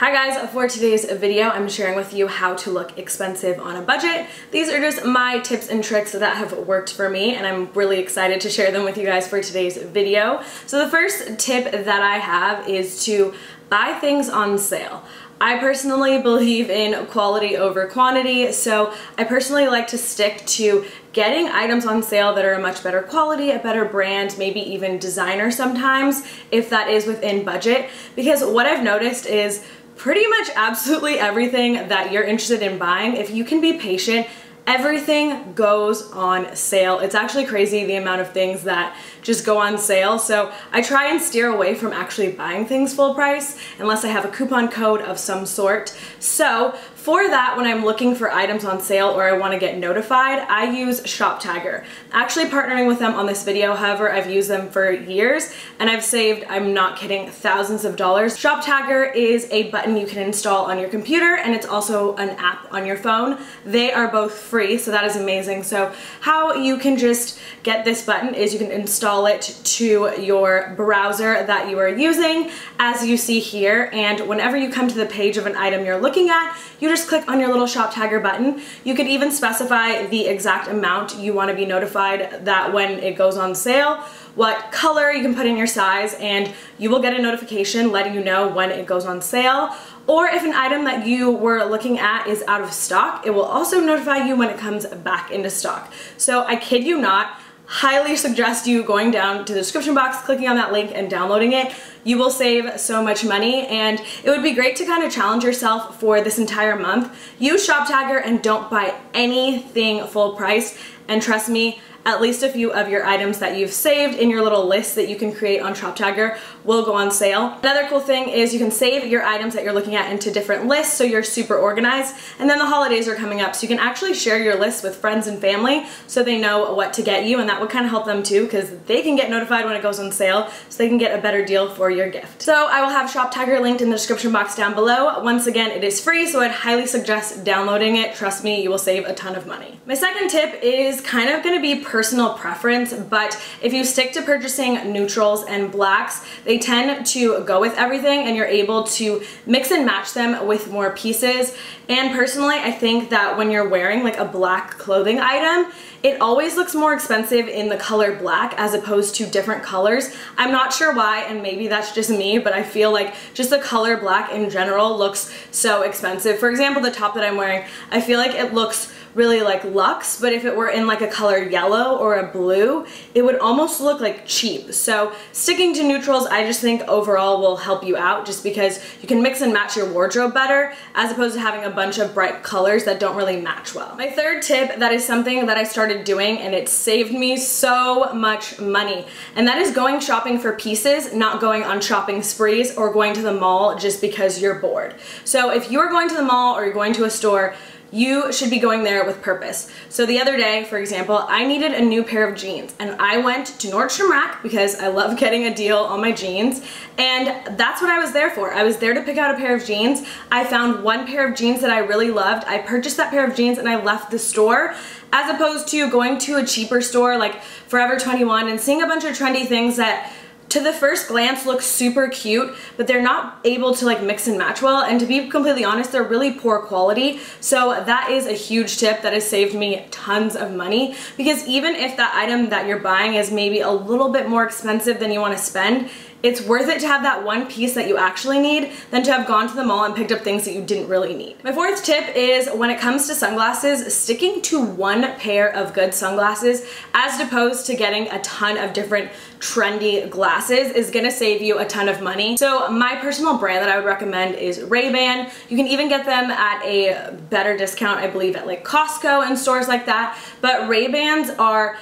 Hi guys, for today's video I'm sharing with you how to look expensive on a budget. These are just my tips and tricks that have worked for me and I'm really excited to share them with you guys for today's video. So the first tip that I have is to buy things on sale. I personally believe in quality over quantity, so I personally like to stick to getting items on sale that are a much better quality, a better brand, maybe even designer sometimes, if that is within budget. Because what I've noticed is pretty much absolutely everything that you're interested in buying, if you can be patient, everything goes on sale. It's actually crazy the amount of things that just go on sale. So I try and steer away from actually buying things full price unless I have a coupon code of some sort. So for that, when I'm looking for items on sale or I want to get notified, I use ShopTagger. Actually partnering with them on this video, however, I've used them for years and I've saved, I'm not kidding, thousands of dollars. ShopTagger is a button you can install on your computer and it's also an app on your phone. They are both free, so that is amazing. So how you can just get this button is you can install it to your browser that you are using, as you see here, and whenever you come to the page of an item you're looking at, you just click on your little ShopTagger button. You could even specify the exact amount you want to be notified that when it goes on sale, what color you can put in your size, and you will get a notification letting you know when it goes on sale. Or if an item that you were looking at is out of stock, it will also notify you when it comes back into stock. So I kid you not, highly suggest you going down to the description box, clicking on that link and downloading it. You will save so much money and it would be great to kind of challenge yourself for this entire month. Use ShopTagger and don't buy anything full price, and trust me, at least a few of your items that you've saved in your little list that you can create on ShopTagger will go on sale. Another cool thing is you can save your items that you're looking at into different lists so you're super organized, and then the holidays are coming up so you can actually share your list with friends and family so they know what to get you, and that would kind of help them too because they can get notified when it goes on sale so they can get a better deal for your gift. So I will have ShopTagger linked in the description box down below. Once again, it is free, so I'd highly suggest downloading it. Trust me, you will save a ton of money. My second tip is kind of going to be personal preference, but if you stick to purchasing neutrals and blacks, they tend to go with everything and you're able to mix and match them with more pieces. And personally, I think that when you're wearing like a black clothing item, it always looks more expensive in the color black as opposed to different colors. I'm not sure why, and maybe that's just me, but I feel like just the color black in general looks so expensive. For example, the top that I'm wearing, I feel like it looks really like luxe, but if it were in like a color yellow or a blue, it would almost look like cheap. So sticking to neutrals, I just think overall will help you out just because you can mix and match your wardrobe better as opposed to having a bunch of bright colors that don't really match well. My third tip, that is something that I started doing and it saved me so much money, and that is going shopping for pieces, not going on shopping sprees or going to the mall just because you're bored. So if you're going to the mall or you're going to a store, you should be going there with purpose. So the other day, for example, I needed a new pair of jeans and I went to Nordstrom Rack because I love getting a deal on my jeans, and that's what I was there for. I was there to pick out a pair of jeans. I found one pair of jeans that I really loved. I purchased that pair of jeans and I left the store, as opposed to going to a cheaper store like Forever 21 and seeing a bunch of trendy things that to the first glance look super cute, but they're not able to like mix and match well, and to be completely honest, they're really poor quality. So that is a huge tip that has saved me tons of money, because even if that item that you're buying is maybe a little bit more expensive than you want to spend, it's worth it to have that one piece that you actually need than to have gone to the mall and picked up things that you didn't really need. My fourth tip is when it comes to sunglasses, sticking to one pair of good sunglasses as opposed to getting a ton of different trendy glasses is gonna save you a ton of money. So my personal brand that I would recommend is Ray-Ban. You can even get them at a better discount, I believe, at like Costco and stores like that. But Ray-Bans aren't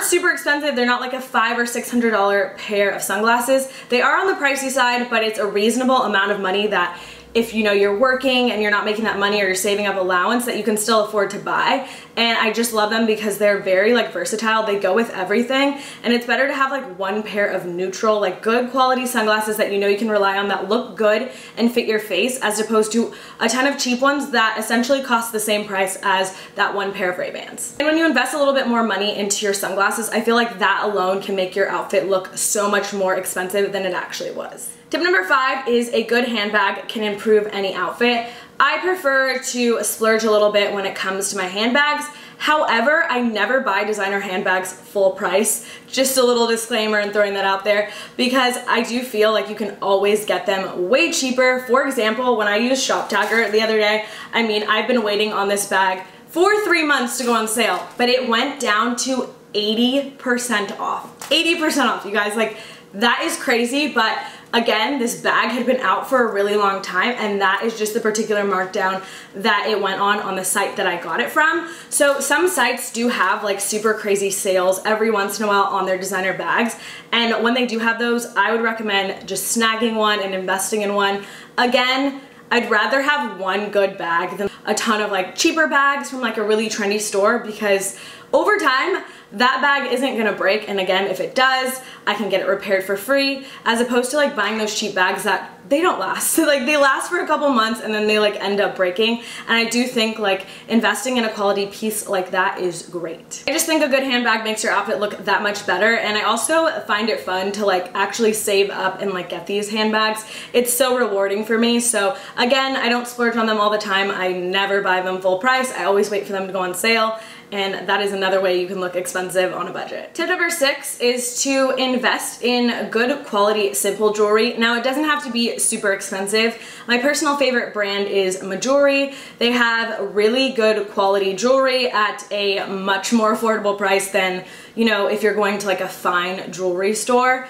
super expensive. They're not like a $500 or $600 pair of sunglasses. They are on the pricey side, but it's a reasonable amount of money that if you know you're working and you're not making that money or you're saving up allowance, that you can still afford to buy. And I just love them because they're very like versatile. They go with everything, and it's better to have like one pair of neutral, like good quality sunglasses that you know you can rely on, that look good and fit your face, as opposed to a ton of cheap ones that essentially cost the same price as that one pair of Ray-Bans. And when you invest a little bit more money into your sunglasses, I feel like that alone can make your outfit look so much more expensive than it actually was. Tip number 5 is a good handbag can improve any outfit. I prefer to splurge a little bit when it comes to my handbags. However, I never buy designer handbags full price. Just a little disclaimer and throwing that out there, because I do feel like you can always get them way cheaper. For example, when I used ShopTagger the other day, I mean, I've been waiting on this bag for 3 months to go on sale, but it went down to 80% off. 80% off, you guys. Like, that is crazy, but again, this bag had been out for a really long time, and that is just the particular markdown that it went on the site that I got it from. So some sites do have like super crazy sales every once in a while on their designer bags, and when they do have those, I would recommend just snagging one and investing in one. Again, I'd rather have one good bag than a ton of like cheaper bags from like a really trendy store, because over time, that bag isn't gonna break, and again, if it does, I can get it repaired for free, as opposed to like buying those cheap bags that they don't last. Like, they last for a couple months and then they like end up breaking, and I do think like investing in a quality piece like that is great. I just think a good handbag makes your outfit look that much better, and I also find it fun to like actually save up and like get these handbags. It's so rewarding for me. So again, I don't splurge on them all the time. I never buy them full price. I always wait for them to go on sale, and that is another way you can look expensive on a budget. Tip number 6 is to invest in good quality simple jewelry. Now, it doesn't have to be super expensive. My personal favorite brand is Majori. They have really good quality jewelry at a much more affordable price than, you know, if you're going to like a fine jewelry store.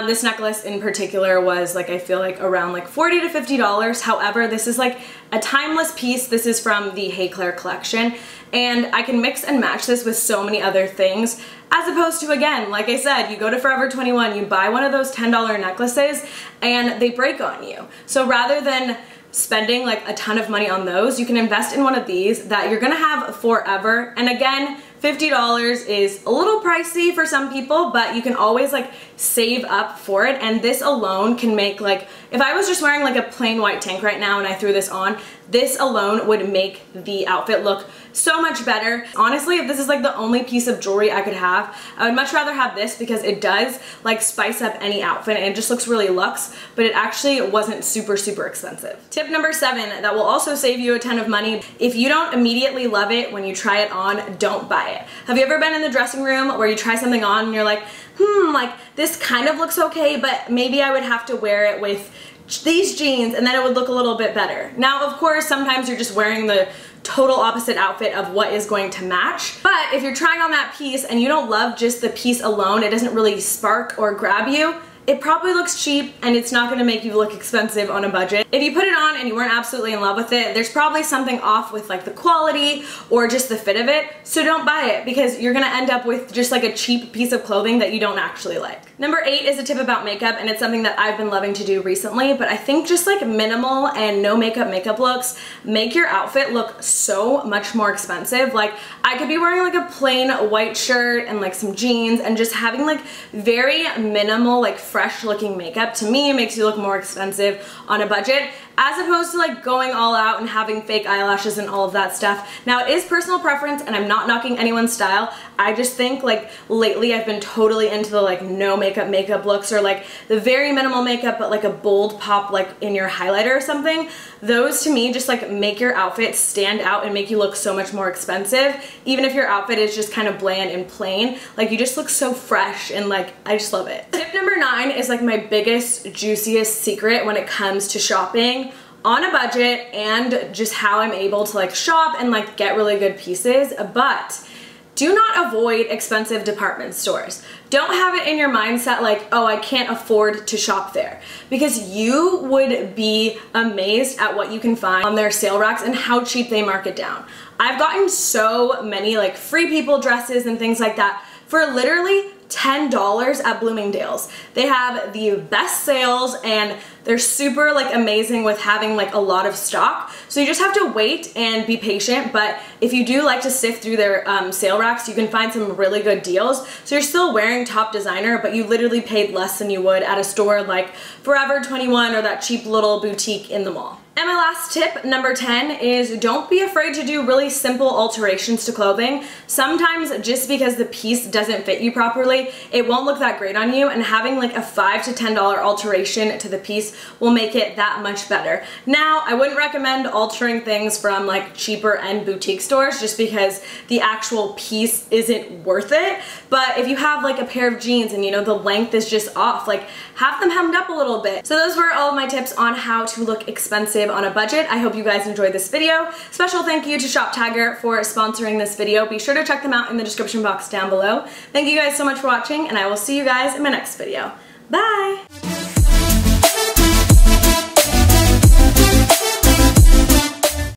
This necklace in particular was like, I feel like around like $40 to $50. However, this is like a timeless piece. This is from the Hey Claire collection, and I can mix and match this with so many other things, as opposed to, again, like I said, you go to Forever 21, you buy one of those $10 necklaces and they break on you. So rather than spending like a ton of money on those, you can invest in one of these that you're gonna have forever. And again, $50 is a little pricey for some people, but you can always like save up for it, and this alone can make, like, if I was just wearing like a plain white tank right now and I threw this on, this alone would make the outfit look so much better. Honestly, if this is like the only piece of jewelry I could have, I would much rather have this, because it does like spice up any outfit and it just looks really luxe, but it actually wasn't super expensive. Tip number 7 that will also save you a ton of money: if you don't immediately love it when you try it on, don't buy it. Have you ever been in the dressing room where you try something on and you're like, like this kind of looks okay, but maybe I would have to wear it with these jeans and then it would look a little bit better. Now, of course, sometimes you're just wearing the total opposite outfit of what is going to match, but if you're trying on that piece and you don't love just the piece alone, it doesn't really spark or grab you, it probably looks cheap and it's not gonna make you look expensive on a budget. If you put it on and you weren't absolutely in love with it, there's probably something off with like the quality or just the fit of it, so don't buy it, because you're gonna end up with just like a cheap piece of clothing that you don't actually like. Number 8 is a tip about makeup, and it's something that I've been loving to do recently, but I think just like minimal and no makeup looks make your outfit look so much more expensive. Like, I could be wearing like a plain white shirt and like some jeans and just having like very minimal, like fresh looking makeup. To me, it makes you look more expensive on a budget, as opposed to like going all out and having fake eyelashes and all of that stuff. Now, it is personal preference and I'm not knocking anyone's style. I just think like lately I've been totally into the like no makeup looks, or like the very minimal makeup but like a bold pop like in your highlighter or something. Those to me just like make your outfit stand out and make you look so much more expensive. Even if your outfit is just kind of bland and plain, like you just look so fresh, and like I just love it. Tip number 9 is like my biggest, juiciest secret when it comes to shopping on a budget, and just how I'm able to like shop and like get really good pieces. But do not avoid expensive department stores. Don't have it in your mindset like, oh, I can't afford to shop there, because you would be amazed at what you can find on their sale racks and how cheap they mark it down. I've gotten so many like free people dresses and things like that for literally $10 at Bloomingdale's. They have the best sales and they're super like amazing with having like a lot of stock. So you just have to wait and be patient, but if you do like to sift through their sale racks, you can find some really good deals. So you're still wearing top designer, but you literally paid less than you would at a store like Forever 21 or that cheap little boutique in the mall. And my last tip, number 10, is don't be afraid to do really simple alterations to clothing. Sometimes just because the piece doesn't fit you properly, it won't look that great on you, and having like a $5 to $10 alteration to the piece will make it that much better. Now, I wouldn't recommend altering things from like cheaper end boutique stores just because the actual piece isn't worth it. But if you have like a pair of jeans and you know the length is just off, like have them hemmed up a little bit. So those were all of my tips on how to look expensive on a budget. I hope you guys enjoyed this video. Special thank you to Shop Tagger for sponsoring this video. Be sure to check them out in the description box down below. Thank you guys so much for watching, and I will see you guys in my next video. Bye!